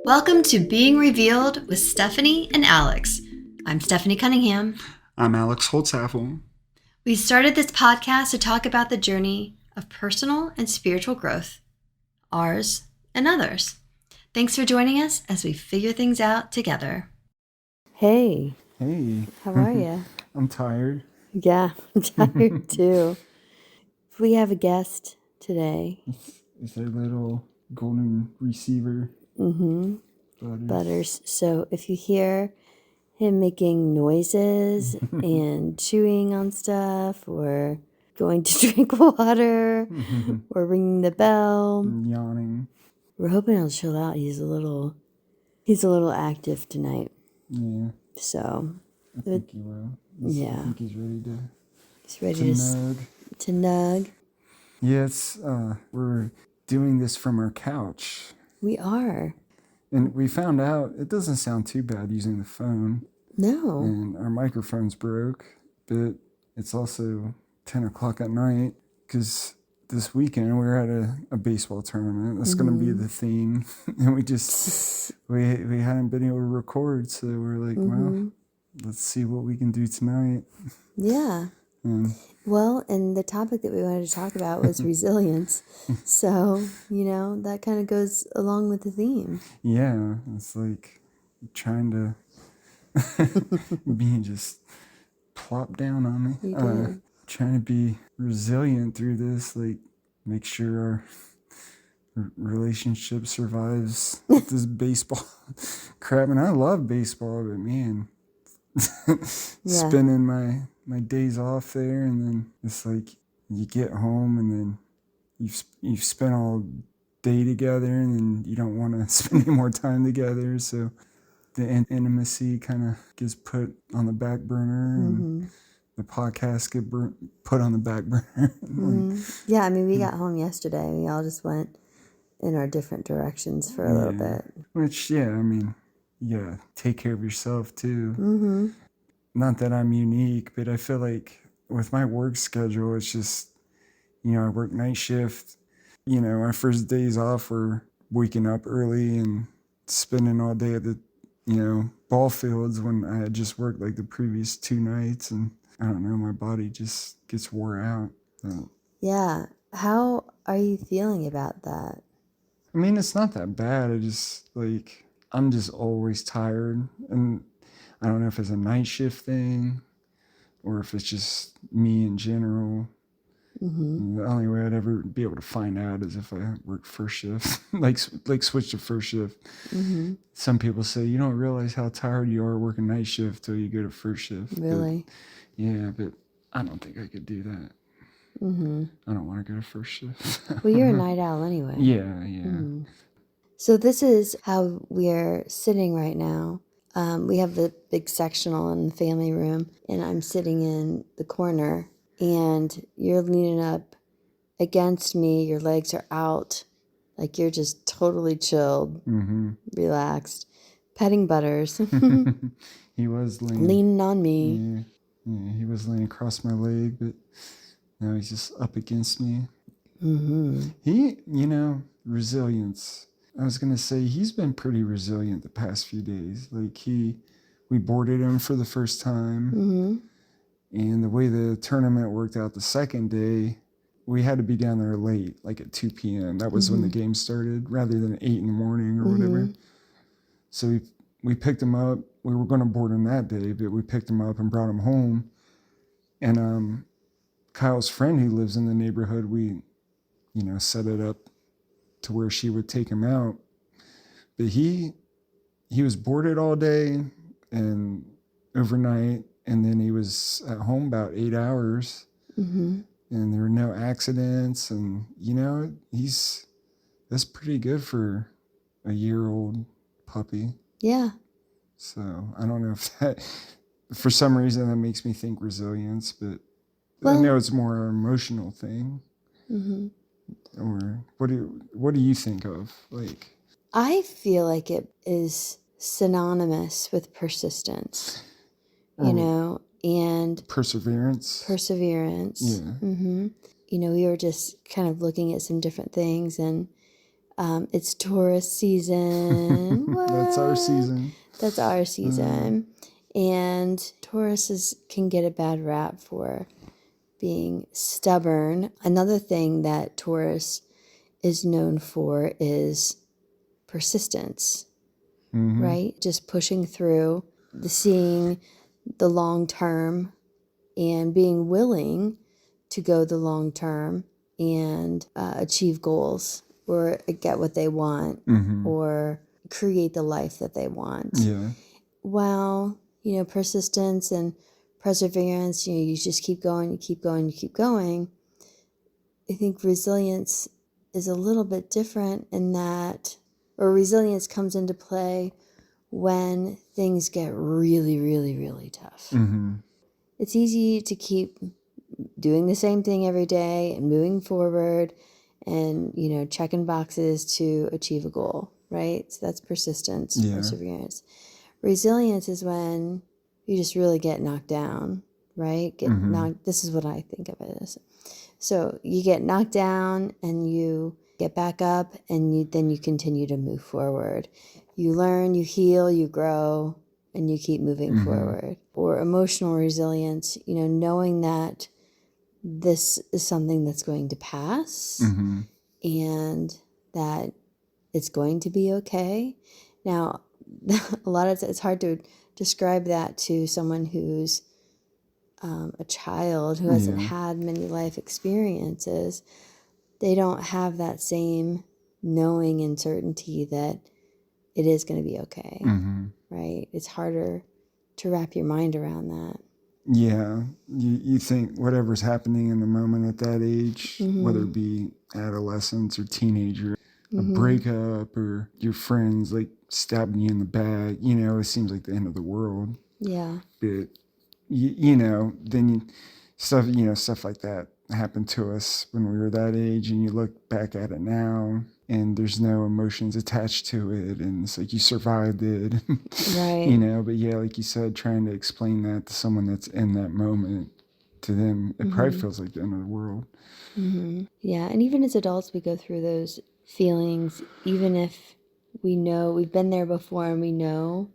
Welcome to Being Revealed with Stephanie and Alex. I'm Stephanie Cunningham. I'm Alex Holtzapfel. We started this podcast to talk about the journey of personal and spiritual growth, ours and others. Thanks for joining us as we figure things out together. Hey. Hey. How are you? I'm tired. Yeah, I'm tired too. We have a guest today. It's a little golden receiver. Butters. So if you hear him making noises and chewing on stuff or going to drink water or ringing the bell, Yawning. we're hoping he'll chill out. He's a little active tonight. Yeah. So I think he will. Yeah. I think he's ready to nug. To nug. Yes, we're doing this from our couch. We are. And we found out it doesn't sound too bad using the phone. No. And our microphone's broke, but it's also 10 o'clock at night because this weekend we're at a baseball tournament. That's going to be the theme. And we hadn't been able to record. So we're like, well, let's see what we can do tonight. Yeah. Well, and the topic that we wanted to talk about was resilience. So, that kind of goes along with the theme. Yeah. It's like trying to be just plop down on me. You did. Trying to be resilient through this, like make sure our relationship survives this baseball crap. And I love baseball, but man, spending my days off there, and then it's like you get home and then you've spent all day together, and then you don't want to spend any more time together, so the intimacy kind of gets put on the back burner, and the podcast get put on the back burner. Yeah, I mean, we got home yesterday. We all just went in our different directions for a little bit. Which, I mean, take care of yourself too. Not that I'm unique, but I feel like with my work schedule, it's just, I work night shift. My first days off were waking up early and spending all day at the, ball fields when I had just worked like the previous 2 nights. And I don't know, my body just gets wore out. Yeah. How are you feeling about that? I mean, it's not that bad. I'm just always tired. And I don't know if it's a night shift thing or if it's just me in general. The only way I'd ever be able to find out is if I work first shift, like switch to first shift. Some people say you don't realize how tired you are working night shift till you go to first shift. Really? But I don't think I could do that. I don't want to go to first shift. Well, you're a night owl anyway. Yeah. So this is how we're sitting right now. We have the big sectional in the family room, and I'm sitting in the corner, and you're leaning up against me. Your legs are out, like you're just totally chilled, relaxed, petting Butters. He was leaning on me. Yeah, he was laying across my leg, but now he's just up against me. He, resilience. I was going to say he's been pretty resilient the past few days. Like we boarded him for the first time. And the way the tournament worked out the second day, we had to be down there late, like at 2 p.m. That was when the game started, rather than 8 in the morning or whatever. So we picked him up. We were going to board him that day, but we picked him up and brought him home. And Kyle's friend who lives in the neighborhood, we, set it up to where she would take him out. But he was boarded all day and overnight, and then he was at home about 8 hours. And there were no accidents, and that's pretty good for a year-old puppy. Yeah. So I don't know if that, for some reason, that makes me think resilience, but I know it's more an emotional thing. Or what do you think of? Like, I feel like it is synonymous with persistence, and perseverance. Yeah. We were just kind of looking at some different things, and It's Taurus season. That's our What? season. That's our season. And can get a bad rap for being stubborn. Another thing that Taurus is known for is persistence, right? Just pushing through, seeing the long term and being willing to go the long term and achieve goals or get what they want or create the life that they want. Yeah. While, persistence and perseverance, you just keep going, you keep going, you keep going. I think resilience is a little bit different in that, or resilience comes into play when things get really, really, really tough. It's easy to keep doing the same thing every day and moving forward and, checking boxes to achieve a goal, right? So that's persistence, perseverance. Resilience is when you just really get knocked down, right? This is what I think of it as. So you get knocked down and you get back up and then you continue to move forward. You learn, you heal, you grow, and you keep moving forward. Or emotional resilience, knowing that this is something that's going to pass and that it's going to be okay. Now, a lot of it's hard to describe that to someone who's a child who hasn't had many life experiences. They don't have that same knowing and certainty that it is going to be okay, right? It's harder to wrap your mind around that. Yeah, you think whatever's happening in the moment at that age, whether it be adolescence or teenager, a breakup or your friends like stabbing you in the back, it seems like the end of the world. Yeah. But stuff like that happened to us when we were that age, and you look back at it now and there's no emotions attached to it, and it's like you survived it. Right. But yeah, like you said, trying to explain that to someone that's in that moment, to them it probably feels like the end of the world. Yeah, and even as adults we go through those feelings, even if we know we've been there before and we know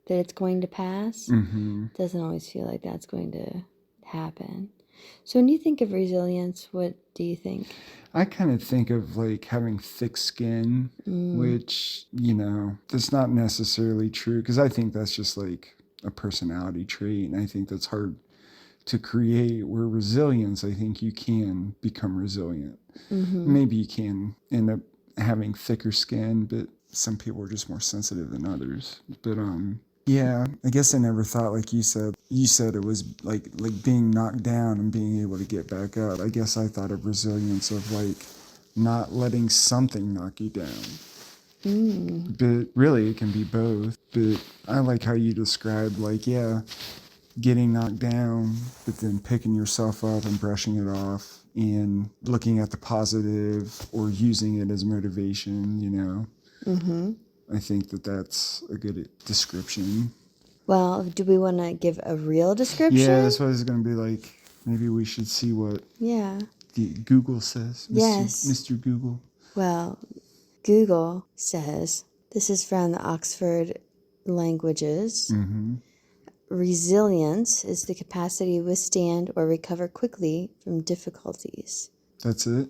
that it's going to pass. It doesn't always feel like that's going to happen. So when you think of resilience, what do you think? I kind of think of like having thick skin, which, that's not necessarily true, because I think that's just like a personality trait, and I think that's hard to create. Where resilience, I think you can become resilient. Maybe you can end up having thicker skin, but some people are just more sensitive than others. But yeah, I guess I never thought, like you said it was like being knocked down and being able to get back up. I guess I thought of resilience of like not letting something knock you down. But really it can be both. But I like how you described, like, getting knocked down, but then picking yourself up and brushing it off and looking at the positive or using it as motivation, I think that's a good description. Well, do we want to give a real description? Yeah, that's what I was going to be like. Maybe we should see what the Google says. Yes. Mr. Google. Well, Google says, this is from the Oxford Languages. Resilience is the capacity to withstand or recover quickly from difficulties. That's it?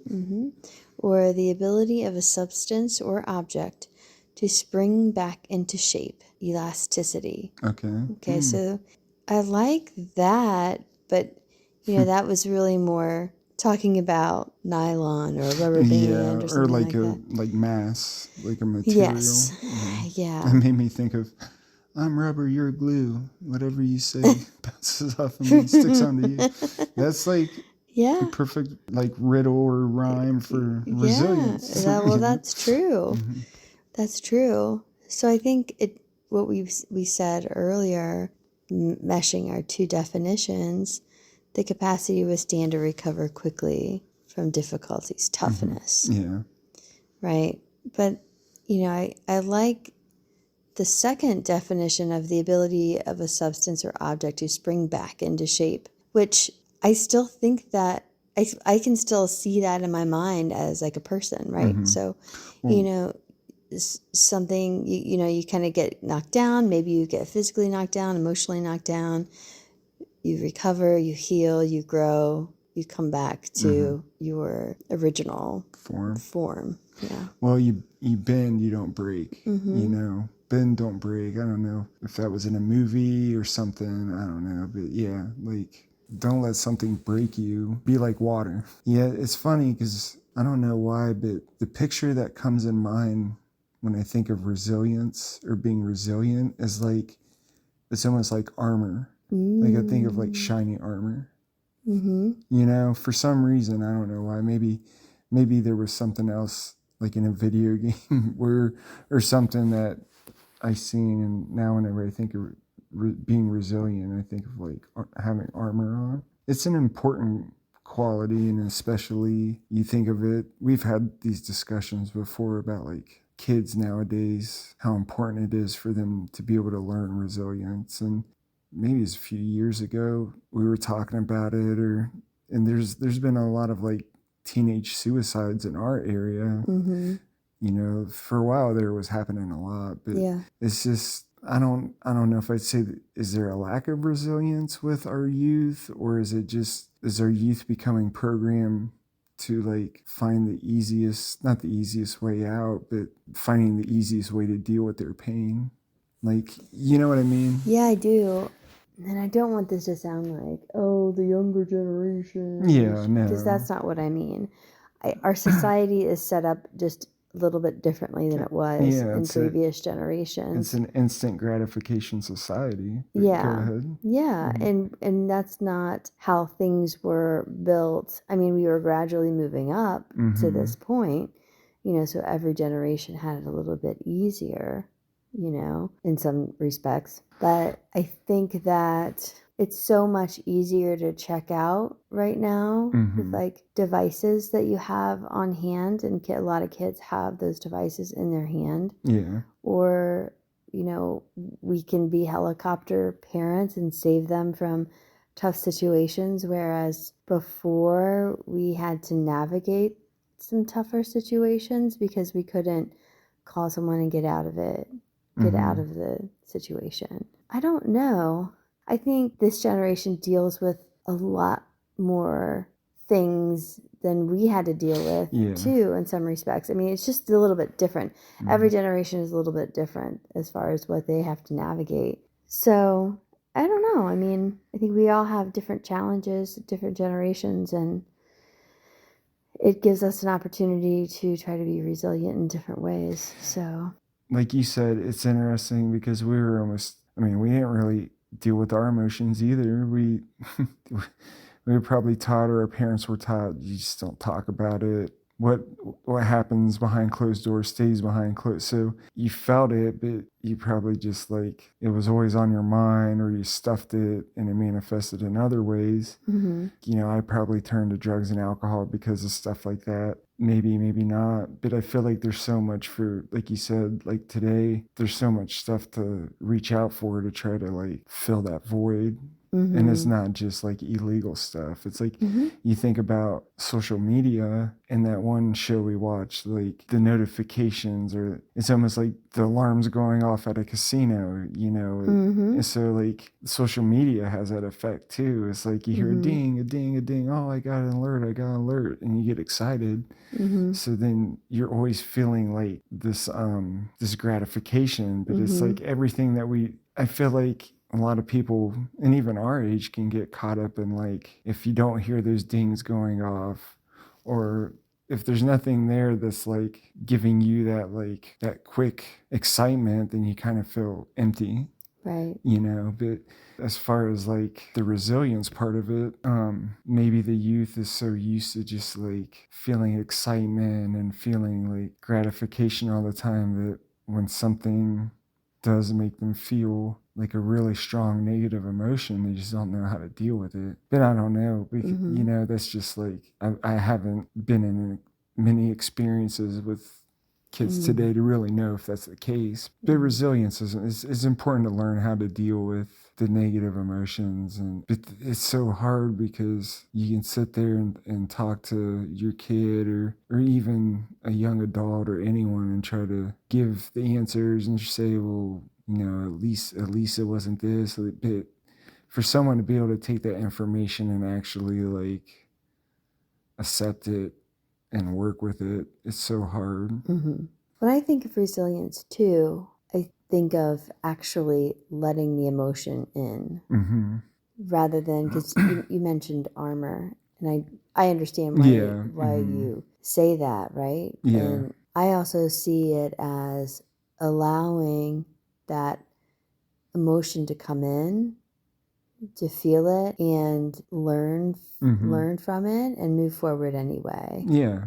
Or the ability of a substance or object to spring back into shape. Elasticity. Okay. So I like that, but that was really more talking about nylon or rubber band or something like that. Like mass, like a material. Yes. Yeah. That made me think of, I'm rubber, you're glue. Whatever you say bounces off of me, sticks onto you. That's like the perfect like riddle or rhyme for resilience. Well, that's true. That's true. So I think what we said earlier, meshing our two definitions, the capacity to withstand or recover quickly from difficulties, toughness. Yeah. Right. But, I like the second definition of the ability of a substance or object to spring back into shape, which I still think that I can still see that in my mind as like a person, right? Mhm. So, you Well, know, something, you know, you kind of get knocked down. Maybe you get physically knocked down, emotionally knocked down. You recover, you heal, you grow, you come back to your original form. form. Yeah. Well, you bend, you don't break. Mm-hmm. You know, bend, don't break. I don't know if that was in a movie or something. I don't know, but yeah, like don't let something break you. Be like water. Yeah, it's funny because I don't know why, but the picture that comes in mind when I think of resilience or being resilient is like it's almost like armor. Like I think of like shiny armor. Mm-hmm. You know, for some reason, I don't know why. Maybe there was something else like in a video game where or something that I seen, and now whenever I think of being resilient, I think of like having armor on. It's an important quality, and especially you think of it. We've had these discussions before about like kids nowadays, how important it is for them to be able to learn resilience. And maybe it's a few years ago we were talking about it, or and there's been a lot of like teenage suicides in our area. Mm-hmm. You know, for a while there was happening a lot, but Yeah. it's just I don't know if I'd say that, is there a lack of resilience with our youth, or is it just is our youth becoming programmed to like find the easiest, not the easiest way out, but finding the easiest way to deal with their pain? Like, you know what I mean? Yeah, I do. And I don't want this to sound like, oh, the younger generation. Yeah, Because no. that's not what I mean. Our society is set up just a little bit differently than it was Yeah, in it's a previous it's generations. an instant gratification society. But go Yeah. ahead. Yeah, and that's not how things were built. I mean, we were gradually moving up to this point, you know, so every generation had it a little bit easier, you know, in some respects. But I think that it's so much easier to check out right now with like devices that you have on hand, and a lot of kids have those devices in their hand, Yeah. or you know, we can be helicopter parents and save them from tough situations, whereas before we had to navigate some tougher situations because we couldn't call someone and get out of it, get out of the situation. I don't know. I think this generation deals with a lot more things than we had to deal with Yeah. too, in some respects. I mean, it's just a little bit different. Every generation is a little bit different as far as what they have to navigate. So I don't know. I mean, I think we all have different challenges, different generations, and it gives us an opportunity to try to be resilient in different ways. So Like you said, it's interesting because we were almost, I mean, we didn't really deal with our emotions either. We were probably taught, or our parents were taught, you just don't talk about it. What happens behind closed doors stays behind closed. So you felt it, but you probably just like it was always on your mind, or you stuffed it and it manifested in other ways. You know, I probably turned to drugs and alcohol because of stuff like that. Maybe not. But I feel like there's so much for, like you said, like today, there's so much stuff to reach out for to try to like fill that void. And it's not just like illegal stuff. It's like you think about social media and that one show we watched, like the notifications, or it's almost like the alarms going off at a casino, you know. And so like social media has that effect too. It's like you hear a ding, a ding, a ding. Oh, I got an alert, and you get excited. So then you're always feeling like this gratification, but it's like everything that I feel like a lot of people, and even our age, can get caught up in like, if you don't hear those dings going off, or if there's nothing there that's like giving you that like that quick excitement, then you kind of feel empty. right. You know. But as far as like the resilience part of it, maybe the youth is so used to just like feeling excitement and feeling like gratification all the time, that when something does make them feel like a really strong negative emotion, they just don't know how to deal with it. But I don't know, you know, that's just like I haven't been in many experiences with kids today to really know if that's the case. But resilience is important to learn how to deal with the negative emotions. But it's so hard because you can sit there and talk to your kid or even a young adult or anyone and try to give the answers and say, well, at least it wasn't this. But for someone to be able to take that information and actually like accept it and work with it, it's so hard. Mm-hmm. When I think of resilience too, I think of actually letting the emotion in rather than, because you mentioned armor, and I understand why you say that, right? Yeah. And I also see it as allowing that emotion to come in, to feel it and learn from it and move forward anyway. Yeah.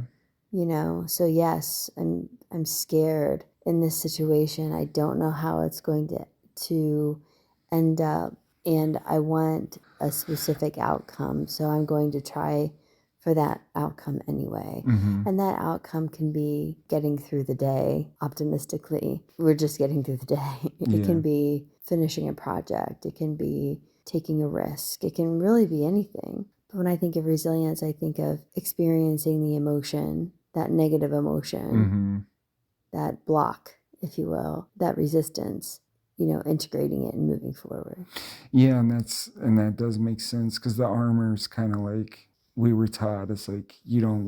So yes, I'm scared in this situation. I don't know how it's going to end up, and I want a specific outcome. So I'm going to try for that outcome anyway. And that outcome can be getting through the day optimistically. We're just getting through the day. It can be finishing a project. It can be taking a risk. It can really be anything. But when I think of resilience, I think of experiencing the emotion, that negative emotion, that block, if you will, that resistance, integrating it and moving forward. Yeah, and that does make sense, because the armor is kind of like we were taught. It's like you don't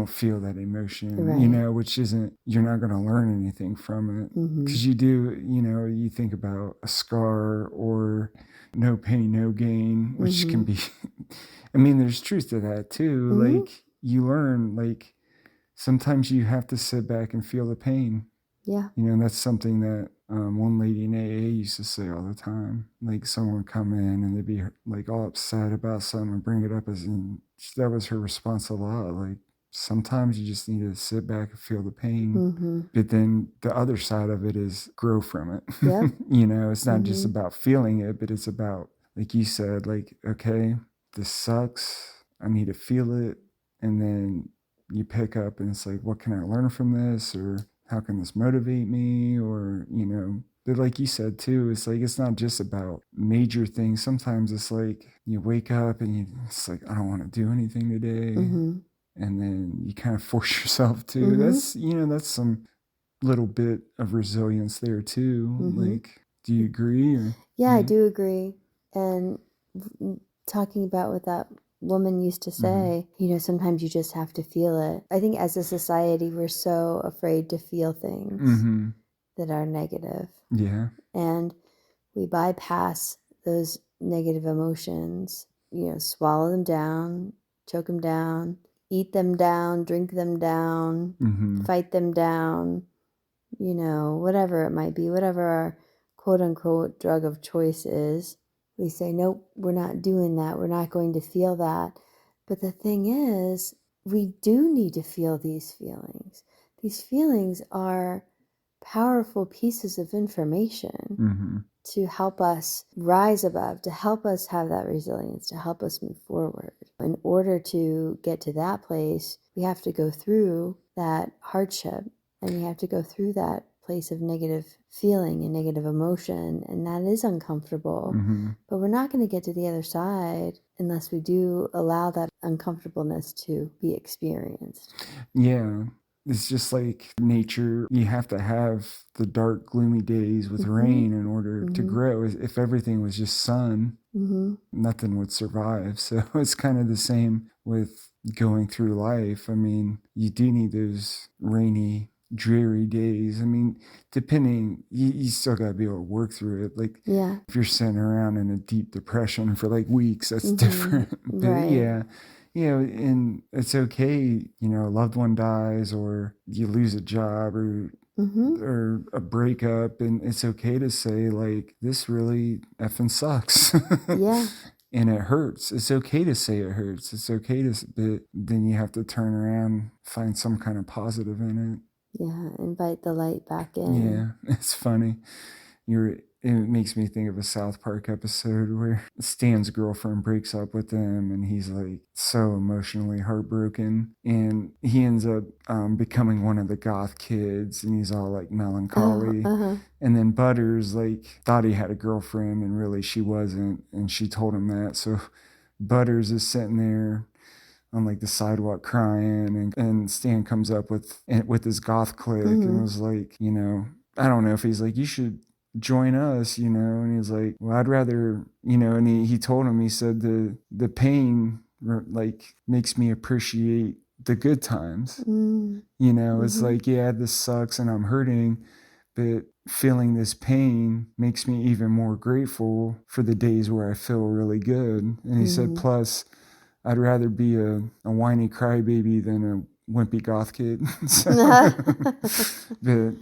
feel that emotion, right. Which isn't, you're not going to learn anything from it, because you do, you think about a scar or no pain, no gain, which can be, I mean, there's truth to that too. Like you learn, like sometimes you have to sit back and feel the pain. Yeah. And that's something that one lady in AA used to say all the time. Like someone would come in and they'd be like all upset about something and bring it up that was her response a lot. Like sometimes you just need to sit back and feel the pain. But then the other side of it is grow from it. Yep. It's not just about feeling it, but it's about, like you said, like, okay, this sucks. I need to feel it. And then you pick up and it's like, what can I learn from this? Or how can this motivate me? Or, but like you said too, it's like, it's not just about major things. Sometimes it's like you wake up and it's like, I don't want to do anything today. And then you kind of force yourself to. That's some little bit of resilience there too. Like, do you agree? Or, yeah, I do agree. And talking about what that woman used to say, sometimes you just have to feel it. I think as a society, we're so afraid to feel things that are negative. Yeah. And we bypass those negative emotions, swallow them down, choke them down, eat them down, drink them down, fight them down, whatever it might be, whatever our quote unquote drug of choice is. We say, nope, we're not doing that. We're not going to feel that. But the thing is, we do need to feel these feelings. These feelings are powerful pieces of information to help us rise above, to help us have that resilience, to help us move forward. In order to get to that place, we have to go through that hardship, and we have to go through that place of negative feeling and negative emotion, and that is uncomfortable. But we're not going to get to the other side unless we do allow that uncomfortableness to be experienced. Yeah. It's just like nature. You have to have the dark, gloomy days with rain in order to grow. If everything was just sun, nothing would survive. So it's kind of the same with going through life. I mean, you do need those rainy, dreary days. I mean, depending, you still got to be able to work through it. Like, if you're sitting around in a deep depression for like weeks, that's different. But right. And it's okay, a loved one dies or you lose a job or a breakup, and it's okay to say, like, this really effing sucks. Yeah. And it hurts. It's okay to say it hurts. It's okay but then you have to turn around, find some kind of positive in it. Yeah, invite the light back in. Yeah, it's funny. You're it makes me think of a South Park episode where Stan's girlfriend breaks up with him and he's like so emotionally heartbroken, and he ends up becoming one of the goth kids, and he's all like melancholy. And then Butters like thought he had a girlfriend and really she wasn't, and she told him that. So Butters is sitting there on like the sidewalk crying, and Stan comes up with his goth clique and was like, you know, I don't know if he's like, you should join us, you know, and he's like, well, I'd rather, you know, and he told him, he said the pain like makes me appreciate the good times. You know, it's like, yeah, this sucks and I'm hurting, but feeling this pain makes me even more grateful for the days where I feel really good. And he said, plus I'd rather be a whiny crybaby than a wimpy goth kid.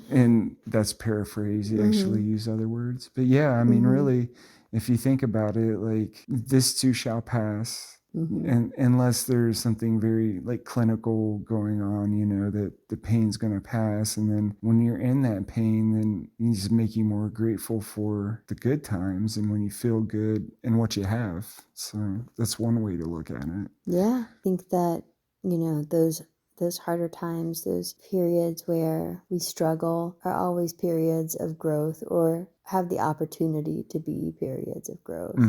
And that's paraphrase. He actually used other words. But yeah, I mean, really, if you think about it, like, this too shall pass. And unless there's something very like clinical going on, you know, that the pain's going to pass. And then when you're in that pain, then you just make you more grateful for the good times and when you feel good and what you have. So that's one way to look at it. Yeah, I think that, you know, those harder times, those periods where we struggle are always periods of growth, or have the opportunity to be periods of growth.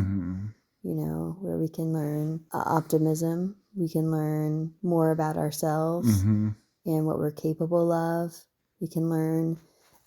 You know, where we can learn optimism, we can learn more about ourselves and what we're capable of. We can learn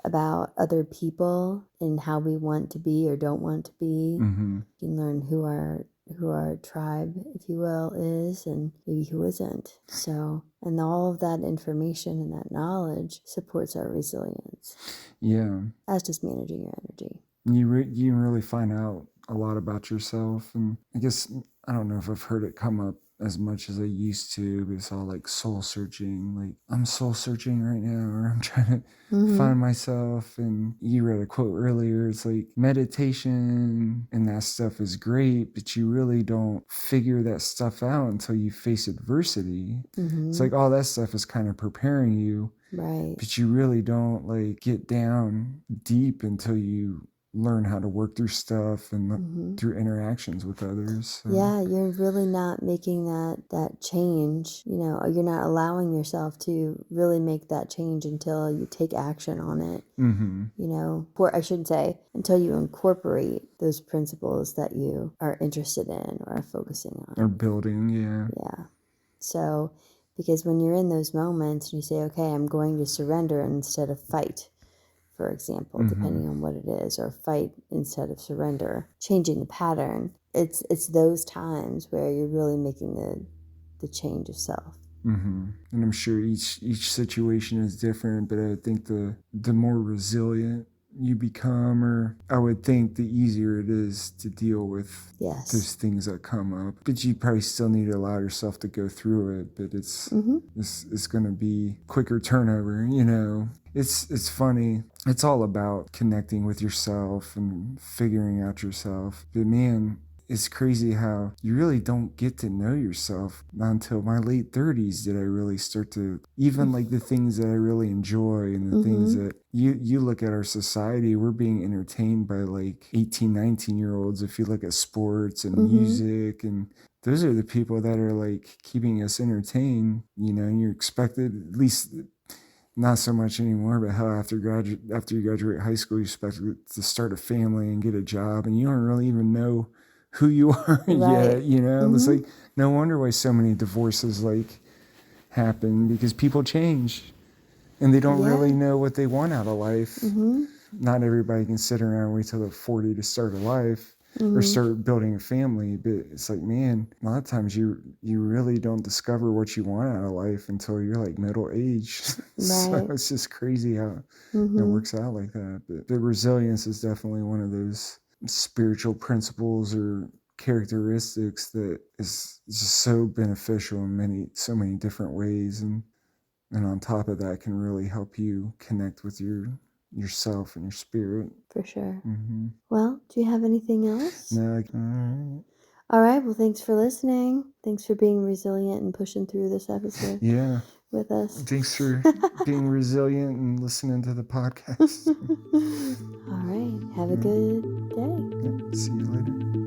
about other people and how we want to be or don't want to be. We can learn who our tribe, if you will, is, and maybe who isn't. So, and all of that information and that knowledge supports our resilience. Yeah. As does managing your energy. You really find out a lot about yourself. And I guess, I don't know if I've heard it come up as much as I used to, but it's all like soul searching. Like, I'm soul searching right now, or I'm trying to find myself. And you read a quote earlier. It's like, meditation and that stuff is great, but you really don't figure that stuff out until you face adversity. It's like all that stuff is kind of preparing you. Right. But you really don't like get down deep until you learn how to work through stuff and through interactions with others. So. Yeah, you're really not making that change. You know, you're not allowing yourself to really make that change until you take action on it. You know, or I should say, until you incorporate those principles that you are interested in or are focusing on. Or building, yeah. Yeah. So, because when you're in those moments and you say, okay, I'm going to surrender instead of fight, for example, depending on what it is, or fight instead of surrender, changing the pattern. It's those times where you're really making the change of self. And I'm sure each situation is different, but I think the more resilient you become, or I would think the easier it is to deal with those things that come up. But you probably still need to allow yourself to go through it, but it's going to be quicker turnover, you know. It's funny. It's all about connecting with yourself and figuring out yourself. But man, it's crazy how you really don't get to know yourself. Not until my late 30s did I really start to, even like the things that I really enjoy and the things that you look at our society, we're being entertained by like 18, 19-year-olds. If you look at sports and music, and those are the people that are like keeping us entertained, you know, and you're expected, at least not so much anymore, but hell, after you graduate high school, you're expected to start a family and get a job, and you don't really even know who you are yet, you know. It's like, no wonder why so many divorces like happen, because people change and they don't really know what they want out of life. Not everybody can sit around and wait till they're 40 to start a life or start building a family. But it's like, man, a lot of times you really don't discover what you want out of life until you're like middle age. So it's just crazy how it works out like that. But the resilience is definitely one of those spiritual principles or characteristics that is just so beneficial in so many different ways, and on top of that can really help you connect with yourself and your spirit. For sure. Well, do you have anything else? No. All right. Well, thanks for listening. Thanks for being resilient and pushing through this episode. Yeah. with us. Thanks for being resilient and listening to the podcast. All right. Have a good day. See you later.